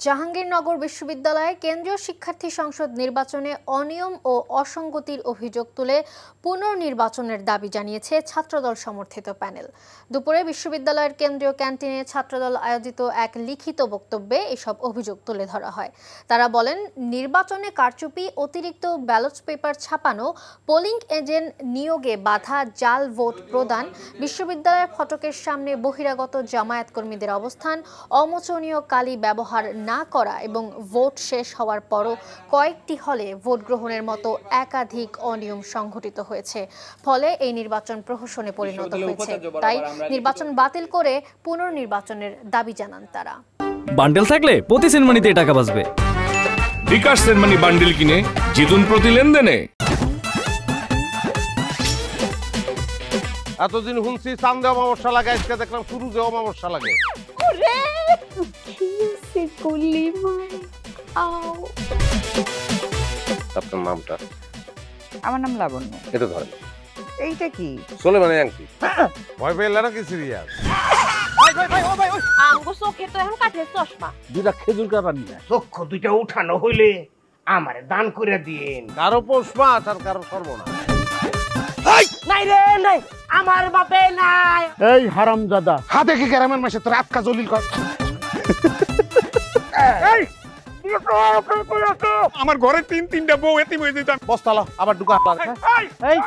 জাহাঙ্গীরনগর বিশ্ববিদ্যালয়ে কেন্দ্রীয় শিক্ষার্থী সংসদ নির্বাচনে অনিয়ম ও অসঙ্গতির অভিযোগ তুলে পুনর্নির্বাচনের দাবি জানিয়েছে ছাত্রদল সমর্থিত প্যানেল। দুপুরে বিশ্ববিদ্যালয়ের কেন্দ্রীয় ক্যান্টিনে ছাত্রদল আয়োজিত এক লিখিত বক্তব্যে এসব অভিযোগ তুলে ধরা হয়। তারা বলেন, নির্বাচনে কারচুপি, অতিরিক্ত ব্যালট পেপার ছাপানো, পোলিং এজেন্ট নিয়োগে বাধা, জাল ভোট প্রদান, বিশ্ববিদ্যালয়ের ফটকের সামনে বহিরাগত জামায়াত কর্মীদের অবস্থান, অমোচনীয় কালি ব্যবহার না করা এবং ভোট শেষ হওয়ার পরও কয়েকটি হলে ভোট গ্রহণের মতো একাধিক অনিয়ম সংঘটিত হয়েছে। ফলে এই নির্বাচন প্রহসনে পরিণত হয়েছে। তাই নির্বাচন বাতিল করে পুনর্নির্বাচনের দাবি জানান তারা। বান্ডেল থাকলে প্রতি সেনমানিতে টাকা বাঁচবে। বিকাশ সেনমানি বান্ডেল কিনে জিতুন প্রতি লেনদেনে। এতদিন শুনছি চান্দে অমাবস্যা লাগে, আজকে দেখলাম শুরুতে অমাবস্যা লাগে। আপনার নামটা? আমার নাম লাবণ্য। এটা ধরেন। এইটা কি? সোলেমানি আংটি। ভয় পেলে নাকি সিরিয়াস? দুটা খেজুর কাটা নিয়ে চক্ষু দুইটা উঠানো হইলে আমারে দান করে দিন। কারো পৌষ মাস আর কারো সর্বনাশ। নাই রে নাই, আমার বাপে নাই। এই হারামজাদা, হাতে কি গ্রামের মাসে তোর আটকা জলিল কর। আমার ঘরে তিনটা বউ এতিম হয়ে যেতাম। বস্তালা আবার ঢুকা। এই